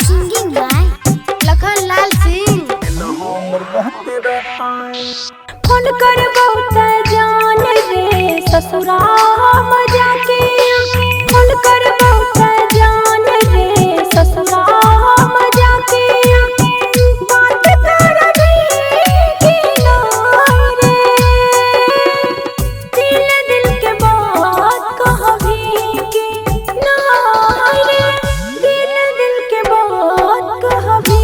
Singing by Lakhan Lal Singh. Phone कर बहुत जान रे ससुराल जाके, फोन कर बहुत जान रे ससुराल जाके, बात करबी कि नहीं रे, दिल के बात कहबी कि नहीं रे, दिल के बात कहबी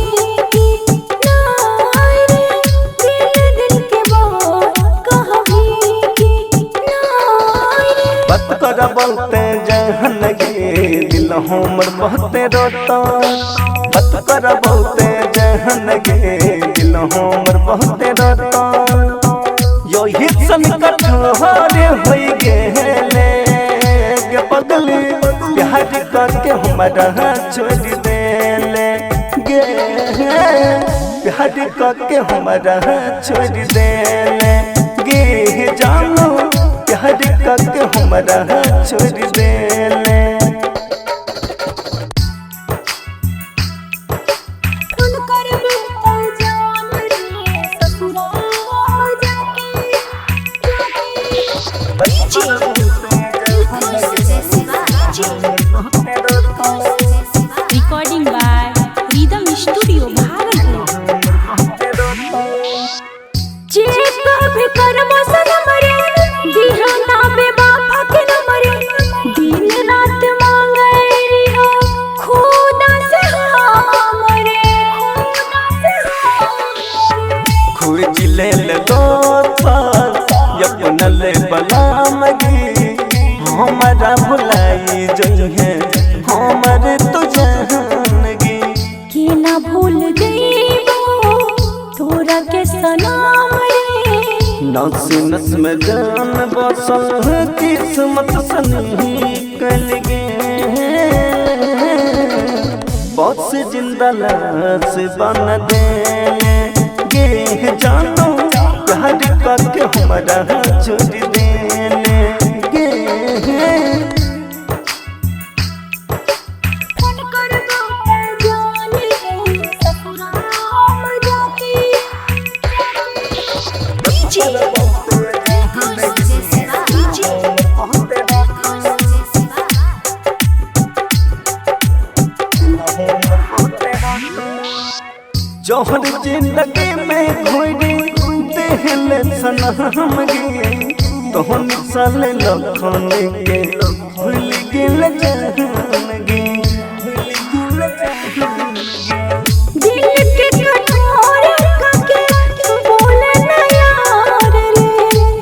कि नहीं रे, दिल के बात कहबी कि नहीं रे। बात कर बहुते जहन गे दिल हमर बहुते रोता, बात कर बहुते जहन गे दिल हमर बहुते रोता, यही संकट हरे होई गेले गे पगली, प्यार करके हमरा छोड़ देले गे, प्यार करके हमरा छोड़ देले गे जानो, प्यार करके हमरा छोड़ देले। फोन कर बहुत जान रे ससुराल जाके, recording by rhythm studio Bhagalpur. जे कभी करम सनम रे दीहाना बेवफा के नम रे, दिन रात मांगे रिहा खुदा से हमरे, खोज ले अपना ले बलाम गे, हमारा भुलाई जइहे हमारे तो जान गे, कि ना भूल जइबो तोरा के सनम रे, नस नस में जान बसल किस्मत सनी कल गे, बस जिंदा लाश बन दे गे जानो, प्यार करके हमरा छोड़ देले गे। फोन कर बहुत जान रे ससुराल जाके, जोहर जिंदगी में घोड़ी देहले सनम गे, तोहन साले लखन के भूल गेल जान गे, भूल गेल जान गे। दिल के कठोर काके बोले ना यार रे,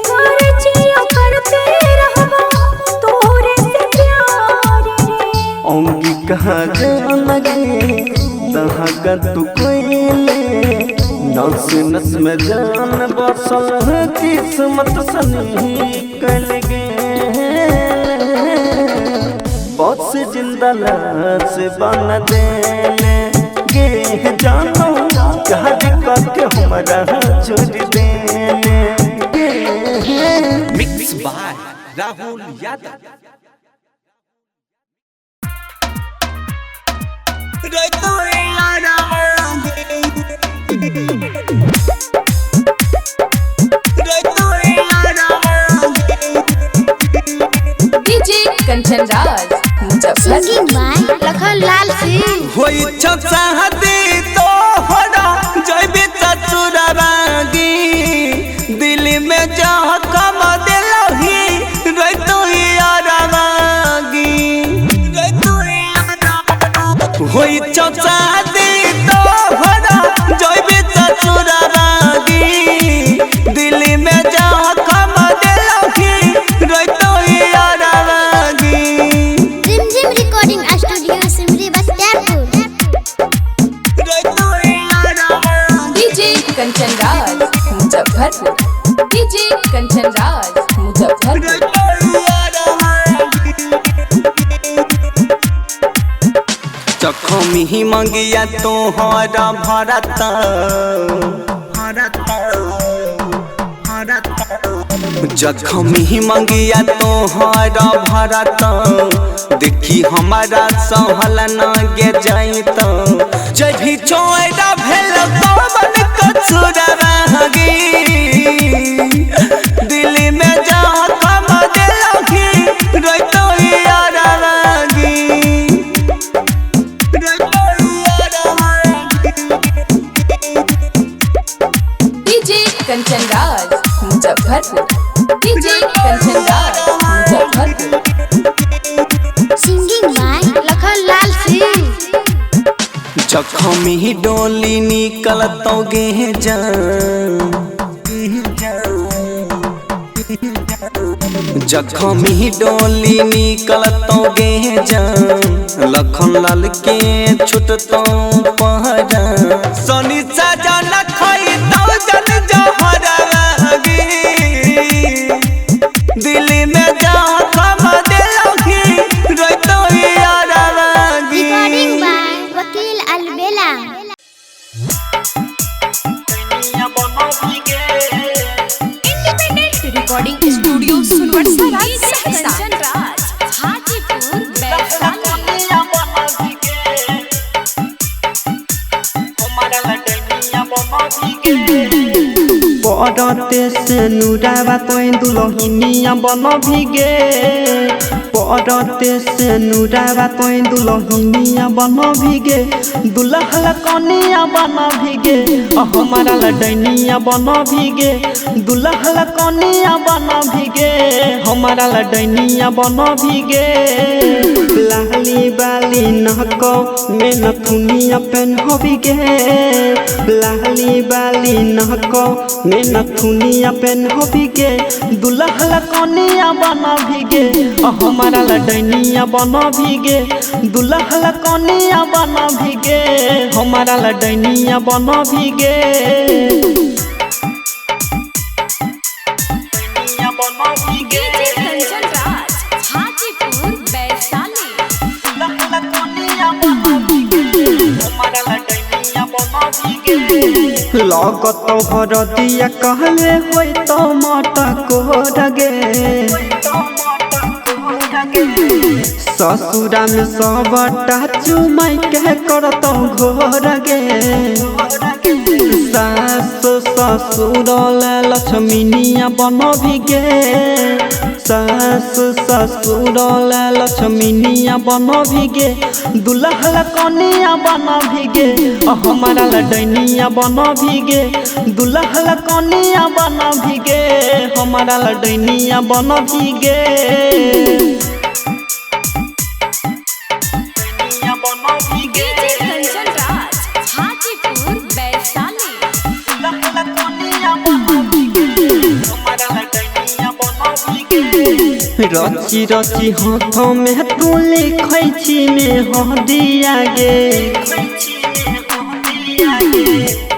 कर जिया करते रहबो तोरे से प्यार रे, औंगी कहाँ जान गे तहाँ का तू कोइले, नस नस में जान बसल किस्मत सनी कल गे, बस जिंदा लाश बन देले गे जानो, प्यार करके हमरा छोड़ देले गे। Mix by Rahul Yadav. DJ Kanchan Raj Muzaffarpur. Singing by Lakhan Lal Singh. होई छादी तो हरा जइबे ससुराबागी, दिल में जहाँ कम दिलही रतो याराबागी, होई छादी तो हरा जइबे ससुराबागी, दिल में जहाँ कम दिलही रतो याराबागी। Rimjhim recording studio Simri Bakhtiyarpur. DJ Kanchan Raj Muzaffarpur. DJ Kanchan Raj Muzaffarpur. चखमी ही मंगिया तोहरा भरत जखमी मंगिया तोहरा भरत देखी हमारा सहल न गे जाइत जब भी चोरा भेल तबन कछुरवागी दिल्ली में जा कम दिलखी रोतो यारवागी DJ Kanchan Raj Muzaffarpur DJ Kanchan Raj Muzaffarpur singing by Lakhan Lal Singh. जखमी डोली निकलतो गे जखमी डोली निकलतो गे लखन लाल के छुटतो पहरा सोनी सजन खइतो जन जहरगी दिल्ली में जा कम दिलखी रोतो यारवागी रिकॉर्डिंग बाय वकील अलबेला। Independent recording studio Sunwarsa Kanchan Raj Hajipur Vaishali पड़ते से नुरावा तोय दुलहिनिया बन भिगे पड़ते से नुरावा तोय दुलहिनिया बन भिगे दुल्हला कनिया बन भिगे हमारा लडनिया बन भिगे दुल्हला कनिया बन भिगे हमारा लडनिया बन भिगे लाली बाली नहको में नथुनिया पेन हो भिगे लाली बाली नहको में नथुनिया पेन हो भिगे दुल्हला कनिया बन भिगे हमारा लडनिया बन भिगे दुल्हला कनिया बन भिगे हमारा लडनिया बन भिगे डीजे कंचन राज हाजीपुर वैशाली लगत हरदिया कहले होई तो माता को रगे ससुरा में सबटा चुमाई के करत घोर गे सास ससुर लक्ष्मीनिया बन भिगे सास ससुर लक्ष्मीनिया बन भिगे दुल्हला कनिया बन भिगे हमारा लडनिया बन भिगे दुल्हला कनिया बन भिगे हमारा लडनिया बन भिगे डीजे कंचन राज हाजीपुर वैशाली रची रची हाथ में तू लिखै छी में हदिया गे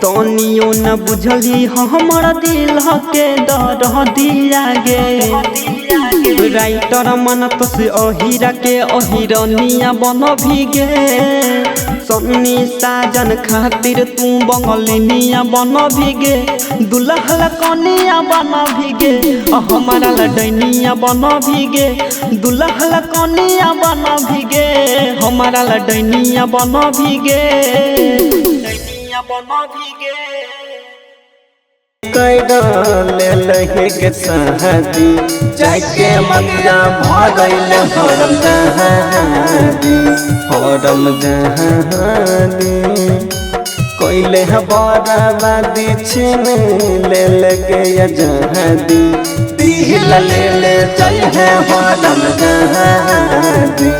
तनियो न बुझली हमर दिल के दर दिया गे राइटर मनत से अहिरा के अहिरनिया बन भिगे सन्नी साजन खातिर तू बंगलिनिया बन भिगे दुल्हला कनिया बन भिगे हमारा लडनिया बन भिगे दुल्हला कनिया बन भिगे हमारा लडनिया बन भिगे ले लहे के सहदी जाके मंगा भगैल हरम जहादी कोइले बराबादी छिन ले लगे जहादी दिल ले चल है हरम जहादी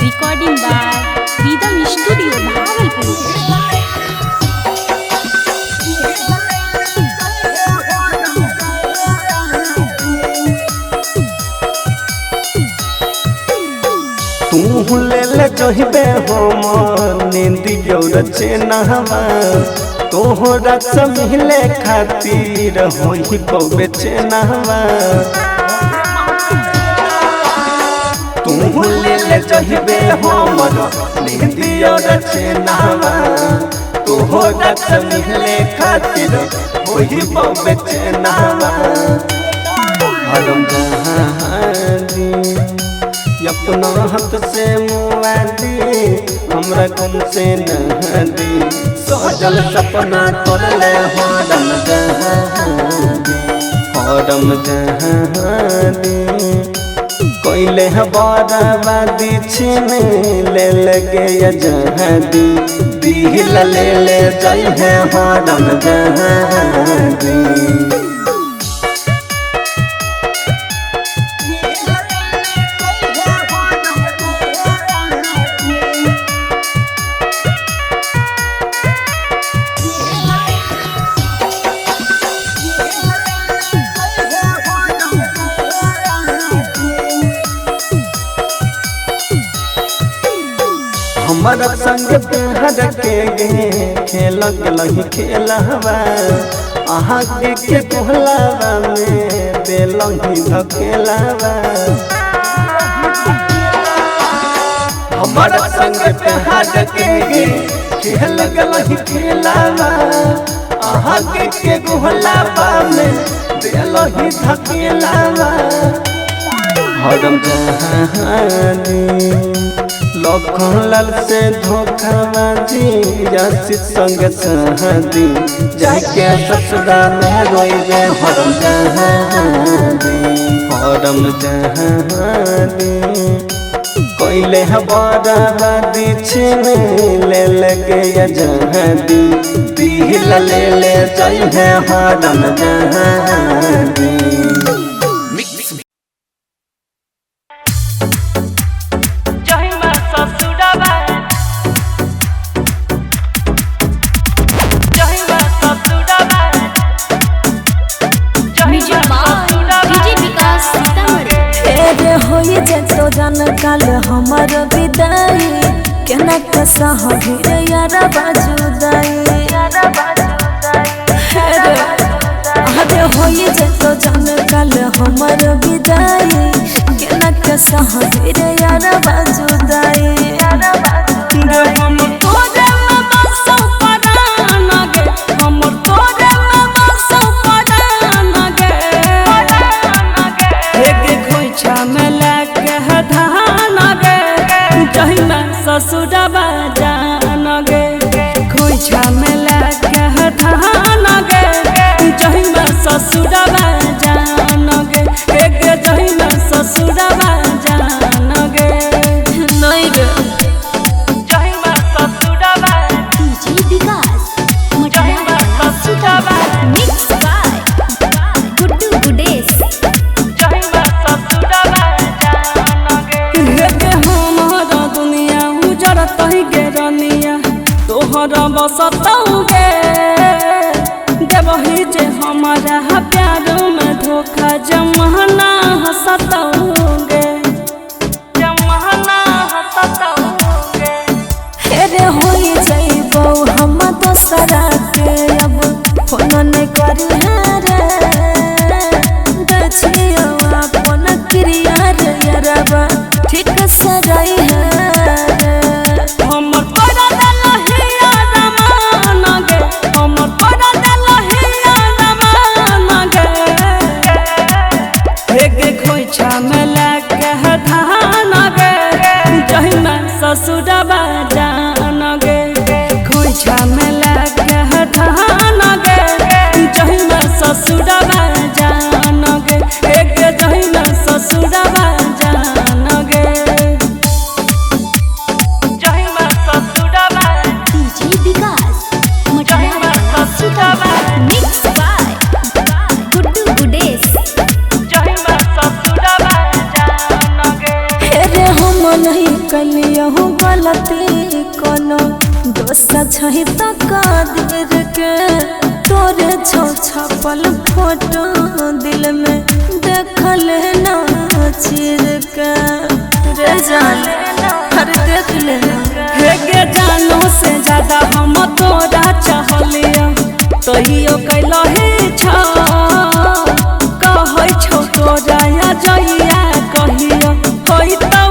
recording by rhythm studio Bhagalpur. तू ले जहिबे हम नींदियो रचे नहवा तोहरा से मिले खातिर होई बहु बेचैनवा तू ले ले जहिबे हमर मेहंदिया रचनावा तोहरा से मिले खातिर वही बेचनावा हरम जहानी अपना हाथ से मुआ दी हमरा कौन से नदी सजल सपना तोड़ले हरम जहानी कोइले बराबादी छीन ले लगे जहादी दिल ले ले जाई है हरम जहादी हमारा संग प्यार के खेल गलही खेलवा आहा के कोहलावा में बेलही धकेलावा हमारा संग प्यार के खेल गलही खेलवा आहा के कोहलावा में बेलही धकेलावा हरम जहानी लखन लाल से धोखाबाजी जासी संग सहदी जाके ससुरा में रोइबे हरम जहादी कोइले बराबादी छीन ले लगे जहादी दिल ले ले जाई है हरम जहादी तो जान काल हमार विदाई केना कसा हबीर यारा बाजुदाई अरे होई जे तो जान काल हमार विदाई केना कसा हबीर यारा बाजुदाई ससुरबा जान गे खोइछा में लगे धान गे जहिमा ससुरबा जान गे एक जहिमा ससुरबा जान गे नहीं गे जहिमा ससुरबा डीजे विकास मटिया ससुरबा मिक्स बाय गुड्डू गुडेश जहिमा ससुरबा जान गे हमारा दुनिया तही गे रनिया तोहरा बसतौगे देवही जे हमारा प्यार में धोखा जमाना हसतौगे हेरे होई जाइबो हम दोसरा के अब फोन नहीं करी रे दछियो अपन क्रिया रे यारबा ठीक से रही है ससुरबा जान गे खोइछा में लगे धान गे जहिमा ससुरबा जान गे एक जहिमा ससुरबा जान गे जहिमा ससुरबा डीजे विकास मटिया ससुरबा मिक्स बाय गुड्डू गुडेश जहिमा ससुरबा जान गे हेरे हम नहीं कलियहु गलती कोनो दोस्त छही त कादिर के तोरे छौ छपल फोटो दिल में देखल ना चिर के रे जान हर देख लेना हेगे जानो से ज्यादा हम तोरा चाहलिया तहियो कैलही छ कहै छौ तोरा या जइया कहियो होई त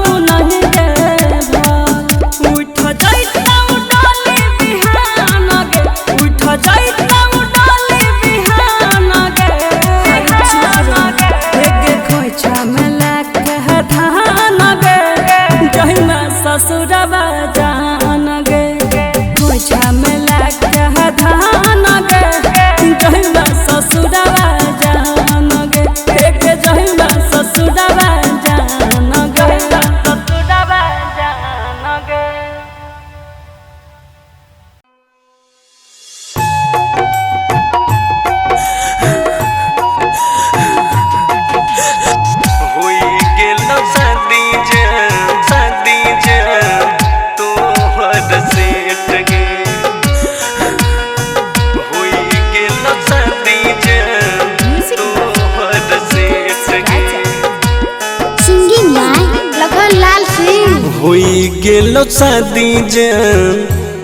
गेलो शादी जान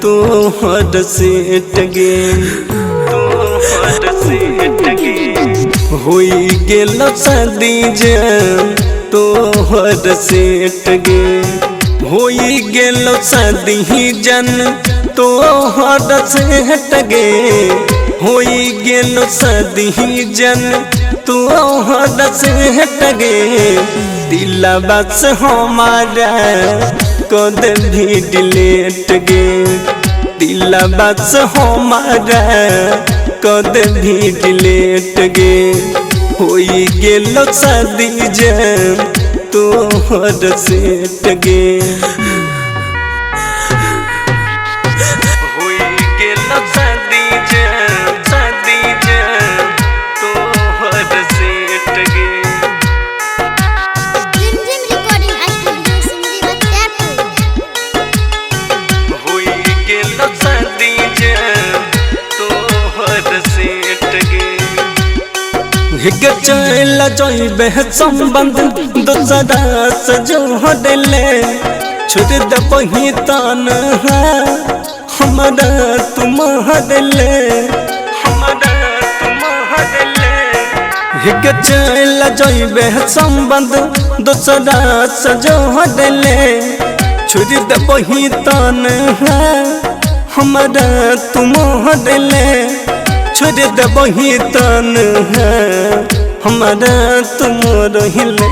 तोहर सेट गे होई गेलो शादी जान तोहर सेट गे होई गेलो शादी जान तोहर सेट गे होई गेलो शादी जान तोहर सेट गे दिलवा से हमारा कद भी डिलेट गे दिलवा से हमारा कद भी डिलेट गे होई गेलो शादी जान तोहर सेट गे होई गेलो शादी जान तोहर सेट गे रिमझिम रिकॉर्डिंग स्टूडियो सिमरी बख्तियारपुर। होई गेलो शादी जान तोहर सेट गे हिग चल जइबे संबंध दोसरा से जोड़ले छोड़ दबही तन हमरा तुम्हारे हिग चल जइबे संबंध दोसरा से जोड़ले छोड़ दबही तन हमरा तुम्हारे छोड़ दबही तन हमारा तुम रहिले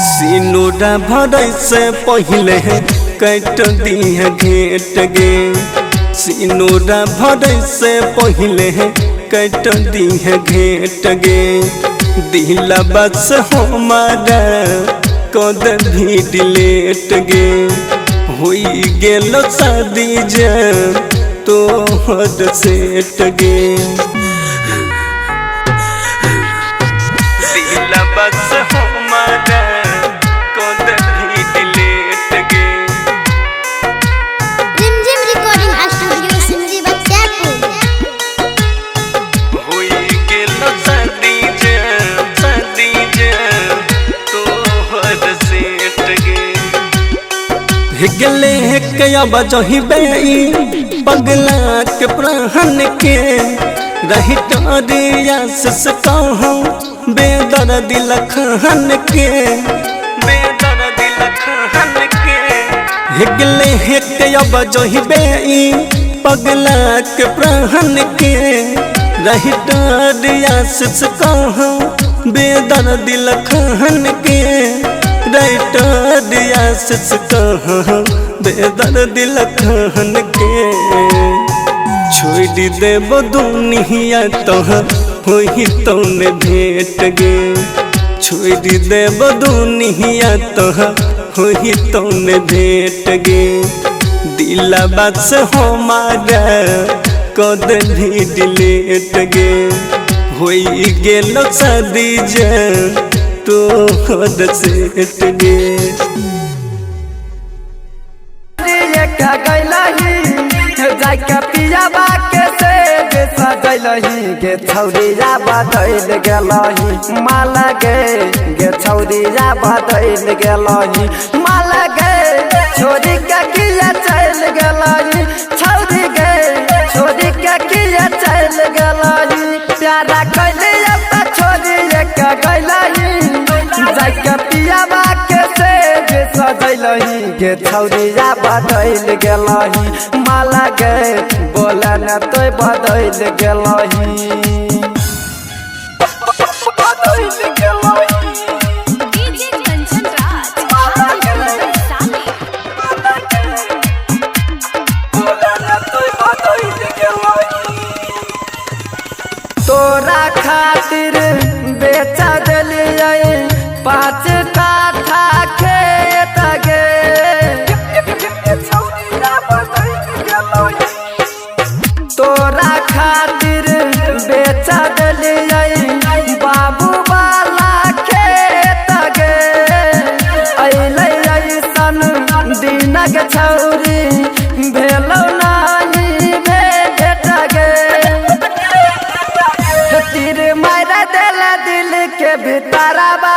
सिनुरा भरै से पहले कट दिया घेट गे सिनुरा भरै से पहले कट दिया घेट गे दिलवा से हमारा कद भी डिलेट गे होई गेलो शादी जान तोहर सेट गे दिलवा से हमारा कद भी डिलेट गे रिमझिम रिकॉर्डिंग स्टूडियो सिमरी बख्तियारपुर। होई गेलो शादी जान तोहर सेट गे हिगले कया बजही बेई पगला के प्राण के रही टरिया से कहूँ बेदर्द लखन के हिगले कया बजही बेई पगला के प्राण के रही टरिया से कहूँ बेदर्द लखन के दिया से कहाँ बेदर्द लखन के छोड़ देव दुनिया तहाँ होई तौने भेट गे छोड़ देव दुनिया तहाँ होई तौने भेट गे दिलवा से हमारा कद भी डिलेट गे होई गेलो शादी जान तोहर सेट गे का गैलही जाके पियाबा के से गे सजैलही गे छौरिया बदैल गेलही माला गे छौरिया बदैल गेलही माला गे छोरी के किया चल गेलही छौरी गे छोरी के किया चल गेलही प्यारा कैले अब छोरी के गैलही जाके पियाबा के से गे सजैलही गे छौरिया बदैल गेलही माला गे बोला न तो बदैल गेलही बदैल गेलही डीजे कंचन राज बोला न तो बदैल गेलही तोरा खातिर बेचा देलिए 5 काठा खेत गे तोरा खातिर बेचा देलिए बाबू वाला खेत गे अइलै ऐसन दिनक छौरी भेलौ नाही भेट गे तीर मार देला दिल के भीतरवा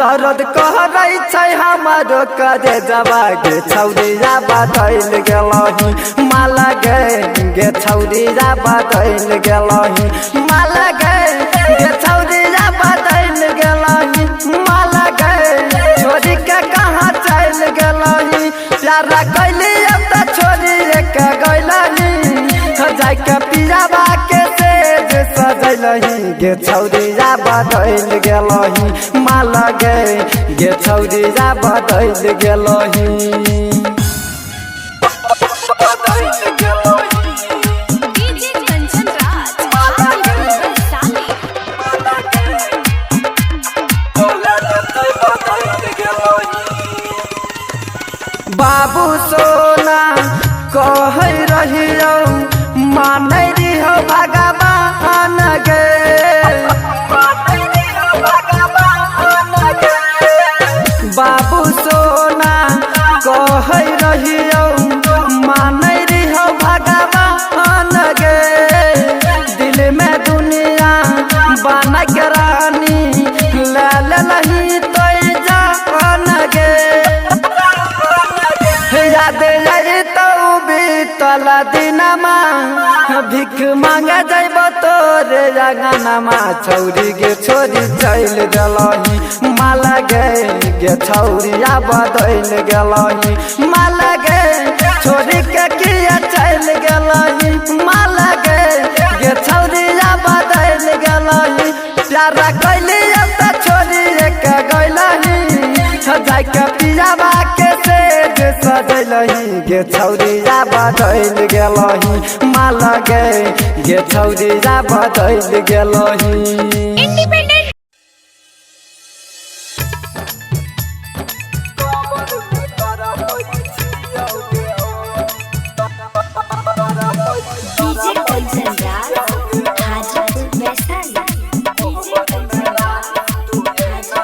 दर्द कहरै छै हमारो करे जबा गे छौरिया बदल गेलही माला गे छौरिया बदल गेलही माला गे छौरिया बदल गेलही माला गे छोरी के कहाँ चल गेलही प्यारा कैली अब त छोरी के गैलही जाय के पियाबा के सेज सजलही गे छौरिया बदल गेलही माला गे छौरिया बदल गेलही डीजे कंचन राज हाजीपुर साली बाबू सोना कह रहियो मानै रिहो भगवान गे बाबू सोना कह रहियो मानै रिहो भगवान गे दिल में दुनिया बना के रानी ले लही तो जान गे याद आई तो बीतल दिनमा भिख मांगे जैब तोरे अंगनमा छौरी गे छोरी चल गेलही माला गे छौरिया बदल गेलही माला गे छोरी के किया चल गेलही माला गे छौरिया बदल गेलही प्यारा कैली अब त छोरी के गैलही जाय के पियाबा के सेज सजलही गे छौरिया बदल गेलही माला गे छौरिया बदल गेलही independent DJ Kanchan Raj Hajipur Vaishali DJ Kanchan राज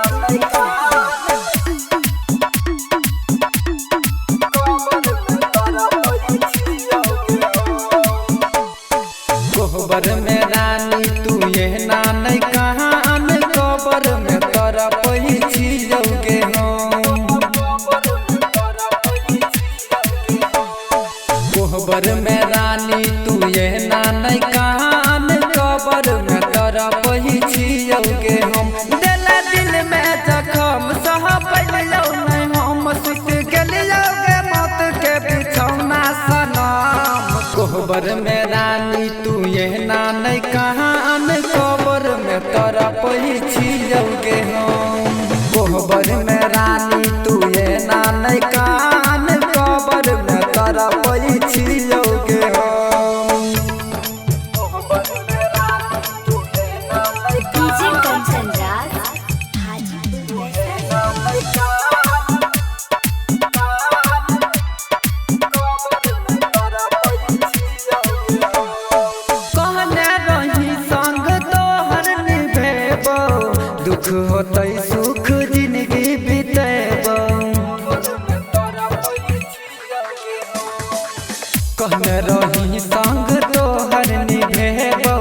कोहबर में रानी तू ये नानै कहाँ में कोहबर में तोरा पहिची जाओगे कोहबर में रानी तू ये नानै कहाँ में कोहबर में तोरा पहिची जाओगे हम दिल दिल में जखम सह पलियो नहीं हम सुत गेलियोगे मौत के बिछौना सनम कोहबर में रानी तू ये नानै कहाँ में कोहबर में तोरा पहिची जाओगे हम कोहबर में रानी तू ये नानै कहाँ में कोहबर में तोरा पहिची जाओगे हम डीजे कंचन राज हाजीपुर वैशाली कहने रही संग तोहर निभेबो दुख होतै सुख जिंदगी बितेबो कहने रही संग तोहर निभेबो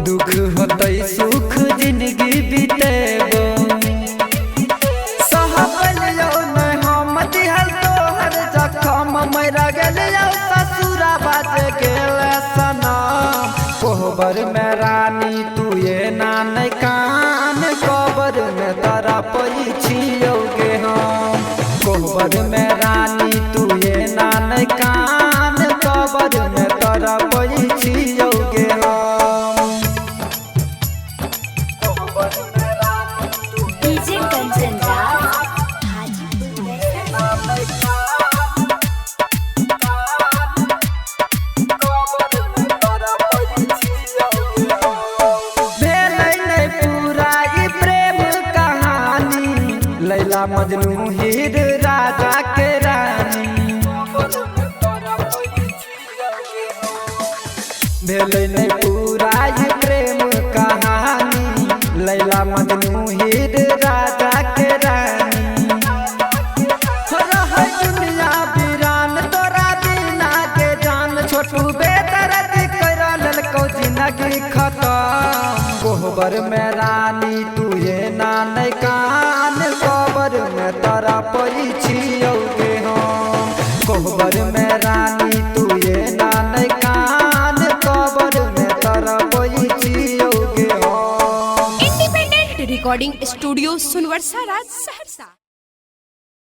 दुख होतै सुख जिंदगी बितेबो सहबलियो नहीं हम दिहल तोहर जखम मर गेलियो ससुरा बाज गेल सनम कोहबर में रानी तू ये नानै कान कोहबर में तारा पहिचियोगे हम कोहबर में रानी तू ये नानै कान कोहबर में तारा पहिचियोगे हम डीजे कंचन राज हाजीपुर वैशाली भेलै नहीं पूरा ई प्रेम कहानी लैला मजनू हीर राजा के रानी भेलै नहीं पूरा ई प्रेम कहानी लैला मजनू हीर राजा के रानी रहै दुनिया वीरान तोरा बिना के जान छोटू बेदर्द कर ललको जिंदगी खत्म कोहबर में रानी तू ये नानै कान को कबर में तरा पई छियोगे हम कोहबर में रानी तू ये ना नहीं कान कबर में तरा पई छियोगे हम। इंडिपेंडेंट रिकॉर्डिंग स्टूडियो सुनवरसा राज सहरसा।